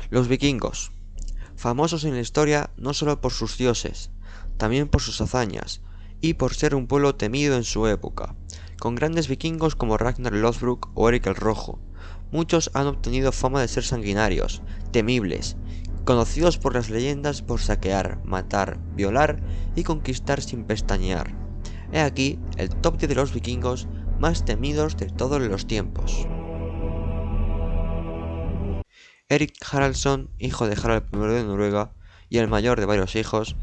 Los vikingos, famosos en la historia no solo por sus dioses, también por sus hazañas, y por ser un pueblo temido en su época, con grandes vikingos como Ragnar Lothbrok o Erik el Rojo. Muchos han obtenido fama de ser sanguinarios, temibles, conocidos por las leyendas por saquear, matar, violar y conquistar sin pestañear. He aquí el top 10 de los vikingos más temidos de todos los tiempos. Erik Haraldsson, hijo de Harald I de Noruega y el mayor de varios hijos,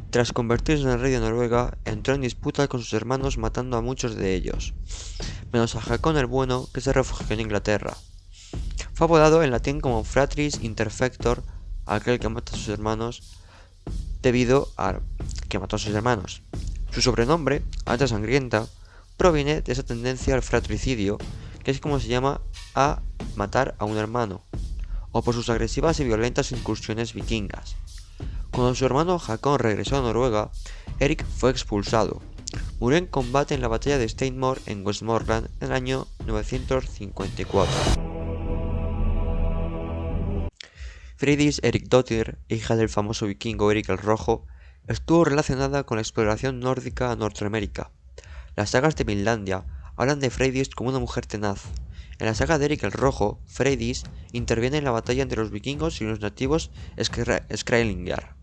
tras convertirse en el rey de Noruega, entró en disputa con sus hermanos matando a muchos de ellos, menos a Hakon el Bueno, que se refugió en Inglaterra. Fue apodado en latín como Fratris Interfector, aquel que mata a sus hermanos, debido a que mató a sus hermanos. Su sobrenombre, Hacha Sangrienta, proviene de esa tendencia al fratricidio, que es como se llama a matar a un hermano, o por sus agresivas y violentas incursiones vikingas. Cuando su hermano Hakon regresó a Noruega, Erik fue expulsado. Murió en combate en la batalla de Steinmoor en Westmorland en el año 954. Freydis Eiriksdottir, hija del famoso vikingo Erik el Rojo, estuvo relacionada con la exploración nórdica a Norteamérica. Las sagas de Vinlandia hablan de Freydis como una mujer tenaz. En la saga de Erik el Rojo, Freydis interviene en la batalla entre los vikingos y los nativos Skrælingjar.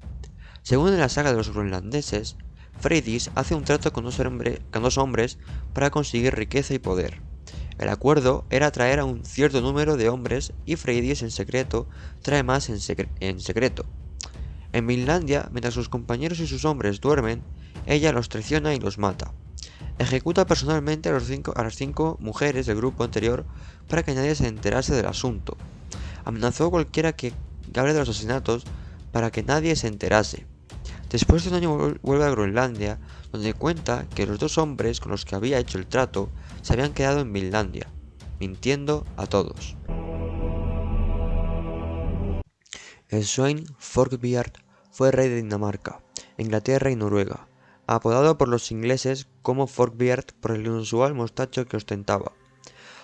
Según en la saga de los groenlandeses, Freydis hace un trato con dos hombres para conseguir riqueza y poder. El acuerdo era traer a un cierto número de hombres y Freydis en secreto trae más en secreto. En Vinlandia, mientras sus compañeros y sus hombres duermen, ella los traiciona y los mata. Ejecuta personalmente a las cinco mujeres del grupo anterior para que nadie se enterase del asunto. Amenazó a cualquiera que hable de los asesinatos para que nadie se enterase. Después de un año vuelve a Groenlandia, donde cuenta que los dos hombres con los que había hecho el trato se habían quedado en Vinlandia, mintiendo a todos. Svein Forkbeard fue rey de Dinamarca, Inglaterra y Noruega, apodado por los ingleses como Forkbeard por el inusual mostacho que ostentaba.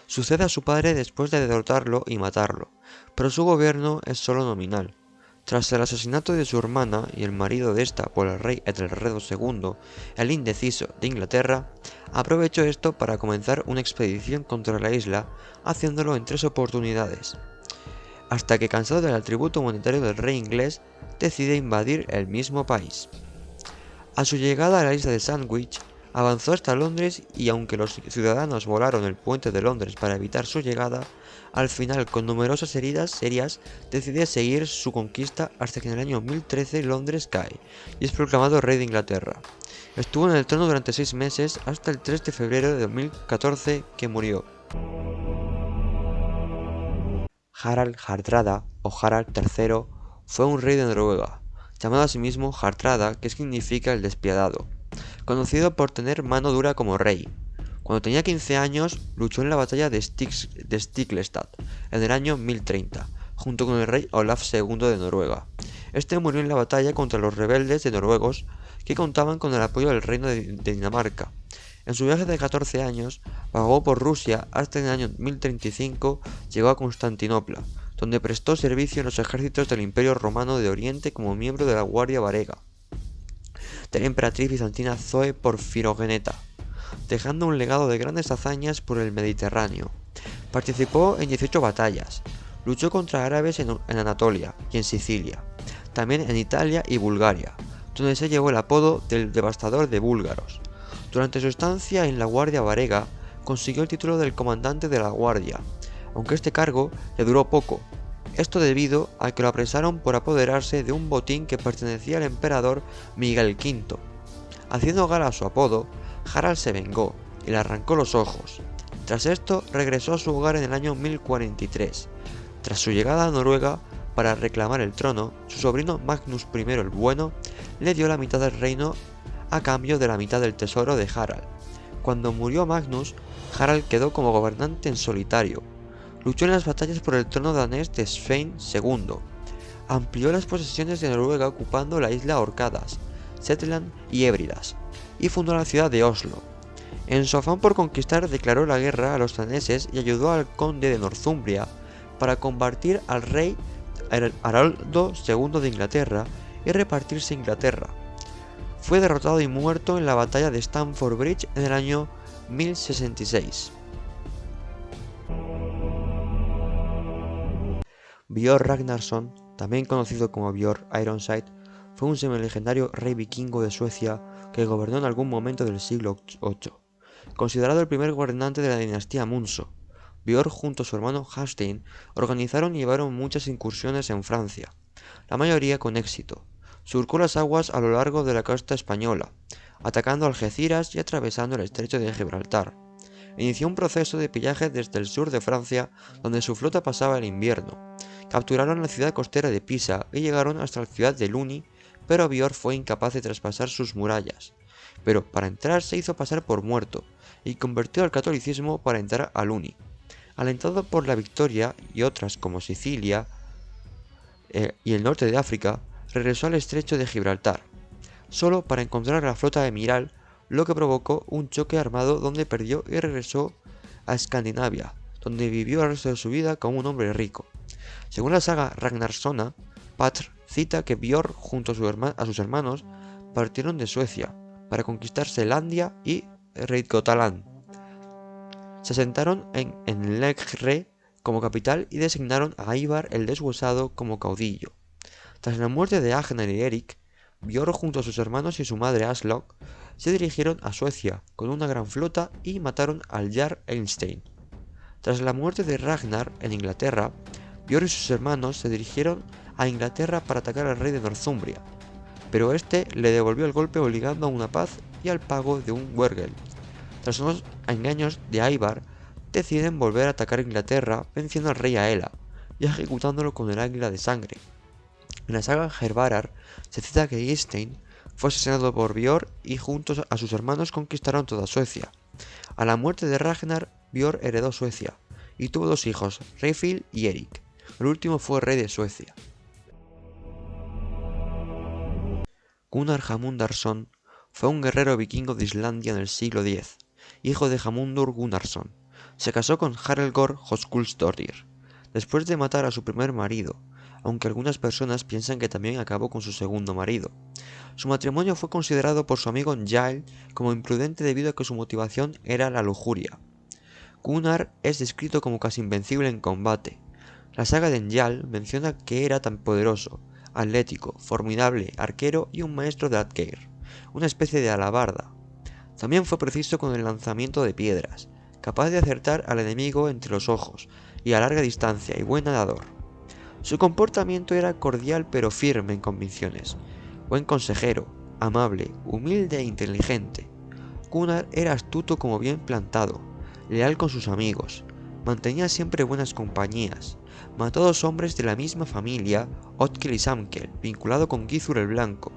Sucede a su padre después de derrotarlo y matarlo, pero su gobierno es solo nominal. Tras el asesinato de su hermana y el marido de esta por el rey Ethelred II, el indeciso de Inglaterra, aprovechó esto para comenzar una expedición contra la isla, haciéndolo en 3 oportunidades, hasta que cansado del tributo monetario del rey inglés, decide invadir el mismo país. A su llegada a la isla de Sandwich, avanzó hasta Londres y aunque los ciudadanos volaron el puente de Londres para evitar su llegada, al final con numerosas heridas serias decide seguir su conquista hasta que en el año 1013 Londres cae y es proclamado rey de Inglaterra. Estuvo en el trono durante 6 meses hasta el 3 de febrero de 2014 que murió. Harald Hardrada o Harald III fue un rey de Noruega, llamado asimismo Hardrada, que significa el despiadado, conocido por tener mano dura como rey. Cuando tenía 15 años, luchó en la batalla de Stiklestad en el año 1030, junto con el rey Olaf II de Noruega. Este murió en la batalla contra los rebeldes de noruegos que contaban con el apoyo del reino de Dinamarca. En su viaje de 14 años, vagó por Rusia hasta en el año 1035 llegó a Constantinopla, donde prestó servicio en los ejércitos del Imperio Romano de Oriente como miembro de la Guardia Varega de la emperatriz bizantina Zoe Porfirogeneta, dejando un legado de grandes hazañas por el Mediterráneo. Participó en 18 batallas, luchó contra árabes en Anatolia y en Sicilia, también en Italia y Bulgaria, donde se llevó el apodo del devastador de búlgaros. Durante su estancia en la Guardia Varega, consiguió el título del comandante de la Guardia, aunque este cargo le duró poco. Esto debido a que lo apresaron por apoderarse de un botín que pertenecía al emperador Miguel V. Haciendo gala a su apodo, Harald se vengó y le arrancó los ojos. Tras esto, regresó a su hogar en el año 1043. Tras su llegada a Noruega para reclamar el trono, su sobrino Magnus I el Bueno le dio la mitad del reino a cambio de la mitad del tesoro de Harald. Cuando murió Magnus, Harald quedó como gobernante en solitario. Luchó en las batallas por el trono danés de Svein II. Amplió las posesiones de Noruega ocupando la isla Orcadas, Shetland y Hébridas, y fundó la ciudad de Oslo. En su afán por conquistar declaró la guerra a los daneses y ayudó al conde de Northumbria para combatir al rey Haroldo II de Inglaterra y repartirse Inglaterra. Fue derrotado y muerto en la batalla de Stamford Bridge en el año 1066. Björn Ragnarsson, también conocido como Björn Ironside, fue un semilegendario rey vikingo de Suecia que gobernó en algún momento del siglo VIII. Considerado el primer gobernante de la dinastía Munso, Björn junto a su hermano Hástein organizaron y llevaron muchas incursiones en Francia, la mayoría con éxito. Surcó las aguas a lo largo de la costa española, atacando Algeciras y atravesando el estrecho de Gibraltar. Inició un proceso de pillaje desde el sur de Francia, donde su flota pasaba el invierno. Capturaron la ciudad costera de Pisa y llegaron hasta la ciudad de Luni, pero Björn fue incapaz de traspasar sus murallas. Pero para entrar se hizo pasar por muerto, y convirtió al catolicismo para entrar a Luni. Alentado por la victoria y otras como Sicilia y el norte de África, regresó al estrecho de Gibraltar, solo para encontrar a la flota emiral, lo que provocó un choque armado donde perdió y regresó a Escandinavia, donde vivió el resto de su vida como un hombre rico. Según la saga Ragnarssona, Patr cita que Björn junto a sus hermanos partieron de Suecia para conquistar Selandia y Reidgotaland. Se asentaron en Legre como capital y designaron a Ivar el Deshuesado como caudillo. Tras la muerte de Agnar y Erik, Björn junto a sus hermanos y su madre Aslog se dirigieron a Suecia con una gran flota y mataron al Jarl Eystein. Tras la muerte de Ragnar en Inglaterra, Björn y sus hermanos se dirigieron a Inglaterra para atacar al rey de Northumbria, pero este le devolvió el golpe obligando a una paz y al pago de un wergel. Tras unos engaños de Ivar, deciden volver a atacar Inglaterra venciendo al rey Aela y ejecutándolo con el águila de sangre. En la saga Hervarar se cita que Eystein fue asesinado por Björn y juntos a sus hermanos conquistaron toda Suecia. A la muerte de Ragnar, Björn heredó Suecia y tuvo dos hijos, Reifil y Erik. El último fue rey de Suecia. Gunnar Hamundarson fue un guerrero vikingo de Islandia en el siglo X, hijo de Hamundur Gunnarsson. Se casó con Harelgor Höskuldóttir, después de matar a su primer marido, aunque algunas personas piensan que también acabó con su segundo marido. Su matrimonio fue considerado por su amigo Njál como imprudente debido a que su motivación era la lujuria. Gunnar es descrito como casi invencible en combate. La saga de Njál menciona que era tan poderoso, atlético, formidable, arquero y un maestro de Atgeir, una especie de alabarda. También fue preciso con el lanzamiento de piedras, capaz de acertar al enemigo entre los ojos y a larga distancia y buen nadador. Su comportamiento era cordial pero firme en convicciones, buen consejero, amable, humilde e inteligente. Gunnar era astuto como bien plantado, leal con sus amigos, mantenía siempre buenas compañías, mató a dos hombres de la misma familia, Otkell y Samkel, vinculado con Gizur el Blanco.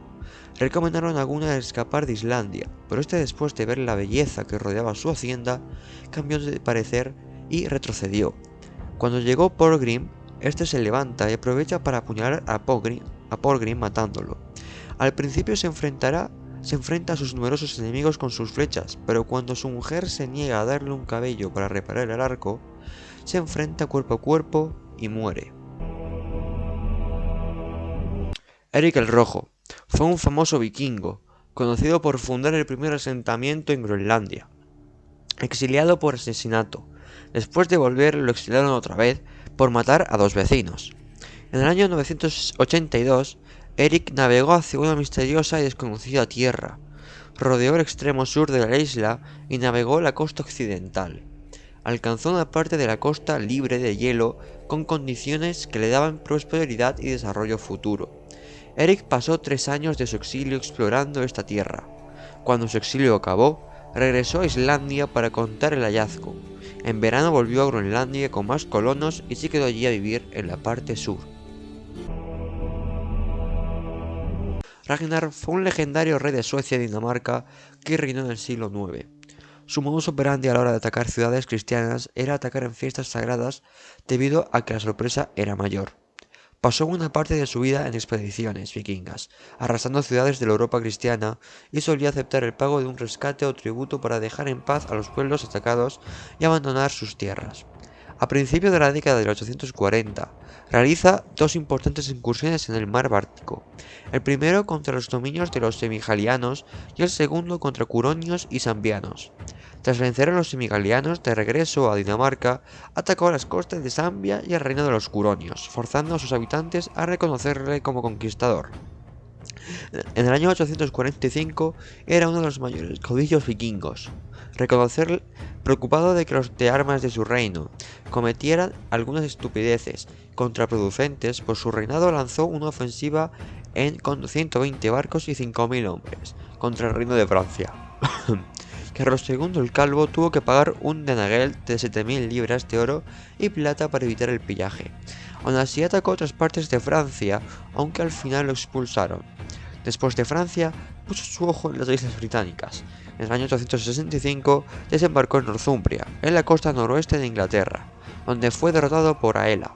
Recomendaron a Gunnar escapar de Islandia, pero este, después de ver la belleza que rodeaba su hacienda, cambió de parecer y retrocedió. Cuando llegó Porgrim, este se levanta y aprovecha para apuñalar a Porgrim matándolo. Al principio se enfrenta a sus numerosos enemigos con sus flechas, pero cuando su mujer se niega a darle un cabello para reparar el arco, se enfrenta cuerpo a cuerpo y muere. Erik el Rojo fue un famoso vikingo, conocido por fundar el primer asentamiento en Groenlandia. Exiliado por asesinato, después de volver lo exiliaron otra vez por matar a dos vecinos. En el año 982, Erik navegó hacia una misteriosa y desconocida tierra, rodeó el extremo sur de la isla y navegó la costa occidental. Alcanzó una parte de la costa libre de hielo con condiciones que le daban prosperidad y desarrollo futuro. Erik pasó 3 años de su exilio explorando esta tierra. Cuando su exilio acabó, regresó a Islandia para contar el hallazgo. En verano volvió a Groenlandia con más colonos y se quedó allí a vivir en la parte sur. Ragnar fue un legendario rey de Suecia y Dinamarca que reinó en el siglo IX. Su modus operandi a la hora de atacar ciudades cristianas era atacar en fiestas sagradas debido a que la sorpresa era mayor. Pasó buena parte de su vida en expediciones vikingas, arrasando ciudades de la Europa cristiana, y solía aceptar el pago de un rescate o tributo para dejar en paz a los pueblos atacados y abandonar sus tierras. A principios de la década de 840, realiza dos importantes incursiones en el mar Báltico, el primero contra los dominios de los semigalianos y el segundo contra curonios y sambianos. Tras vencer a los semigalianos, de regreso a Dinamarca, atacó las costas de Zambia y el reino de los curonios, forzando a sus habitantes a reconocerle como conquistador. En el año 845 era uno de los mayores caudillos vikingos. Preocupado de que los de armas de su reino cometieran algunas estupideces contraproducentes, por su reinado lanzó una ofensiva con 120 barcos y 5.000 hombres contra el reino de Francia. Carlos II el Calvo tuvo que pagar un denagel de 7.000 libras de oro y plata para evitar el pillaje. Aún así atacó otras partes de Francia, aunque al final lo expulsaron. Después de Francia, puso su ojo en las islas británicas. En el año 865 desembarcó en Northumbria, en la costa noroeste de Inglaterra, donde fue derrotado por Aela.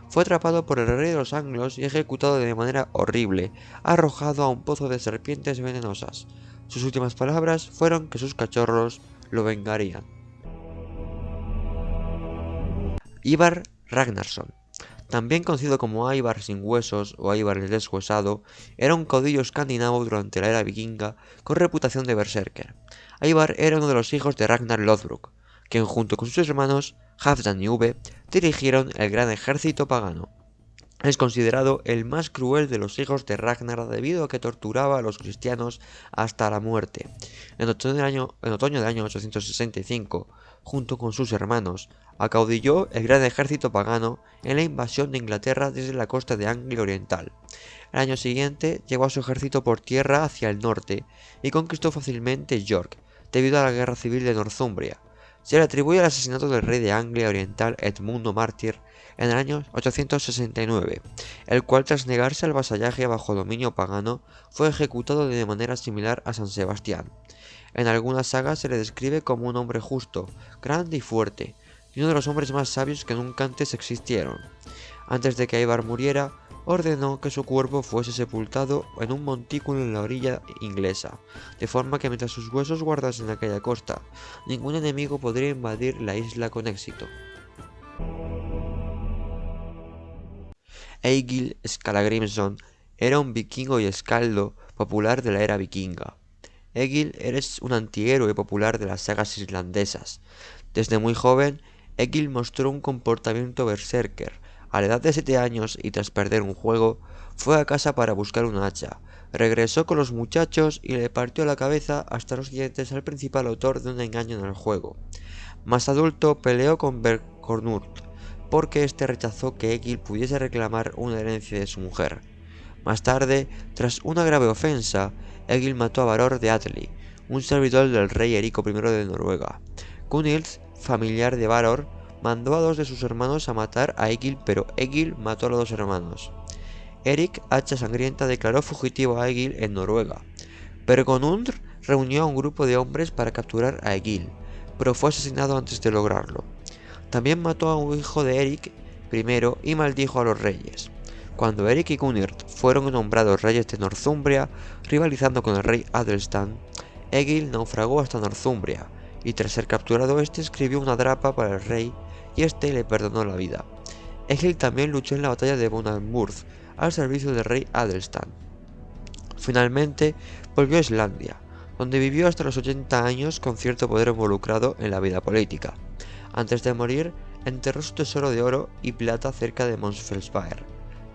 Fue atrapado por el rey de los anglos y ejecutado de manera horrible, arrojado a un pozo de serpientes venenosas. Sus últimas palabras fueron que sus cachorros lo vengarían. Ivar Ragnarsson, también conocido como Ivar sin huesos o Ivar el deshuesado, era un caudillo escandinavo durante la era vikinga con reputación de berserker. Ivar era uno de los hijos de Ragnar Lothbrok, quien junto con sus hermanos Halfdan y Uve dirigieron el gran ejército pagano. Es considerado el más cruel de los hijos de Ragnar debido a que torturaba a los cristianos hasta la muerte. En otoño del año 865, junto con sus hermanos, acaudilló el gran ejército pagano en la invasión de Inglaterra desde la costa de Anglia Oriental. El año siguiente llevó a su ejército por tierra hacia el norte y conquistó fácilmente York, debido a la guerra civil de Northumbria. Se le atribuye el asesinato del rey de Anglia Oriental Edmundo Mártir en el año 869, el cual tras negarse al vasallaje bajo dominio pagano fue ejecutado de manera similar a San Sebastián. En algunas sagas se le describe como un hombre justo, grande y fuerte, y uno de los hombres más sabios que nunca antes existieron. Antes de que Ivar muriera, ordenó que su cuerpo fuese sepultado en un montículo en la orilla inglesa, de forma que mientras sus huesos guardasen aquella costa, ningún enemigo podría invadir la isla con éxito. Egil Skallagrímson era un vikingo y escaldo popular de la era vikinga. Egil es un antihéroe popular de las sagas islandesas. Desde muy joven, Egil mostró un comportamiento berserker. A la edad de 7 años y tras perder un juego, fue a casa para buscar un hacha. Regresó con los muchachos y le partió la cabeza hasta los dientes al principal autor de un engaño en el juego. Más adulto, peleó con Bergthornur, porque este rechazó que Egil pudiese reclamar una herencia de su mujer. Más tarde, tras una grave ofensa, Egil mató a Varor de Atli, un servidor del rey Erico I de Noruega. Gunhild, familiar de Varor, mandó a 2 de sus hermanos a matar a Egil, pero Egil mató a los 2 hermanos. Erik, hacha sangrienta, declaró fugitivo a Egil en Noruega. Bergonundr reunió a un grupo de hombres para capturar a Egil, pero fue asesinado antes de lograrlo. También mató a un hijo de Erik I y maldijo a los reyes. Cuando Erik y Gunhild fueron nombrados reyes de Northumbria, rivalizando con el rey Adelstan, Egil naufragó hasta Northumbria, y tras ser capturado este escribió una drapa para el rey, y este le perdonó la vida. Egil también luchó en la batalla de Bonamurð, al servicio del rey Adelstan. Finalmente, volvió a Islandia, donde vivió hasta los 80 años con cierto poder involucrado en la vida política. Antes de morir, enterró su tesoro de oro y plata cerca de Monsfellsbyr.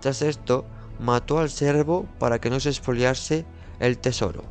Tras esto, mató al servo para que no se expoliase el tesoro.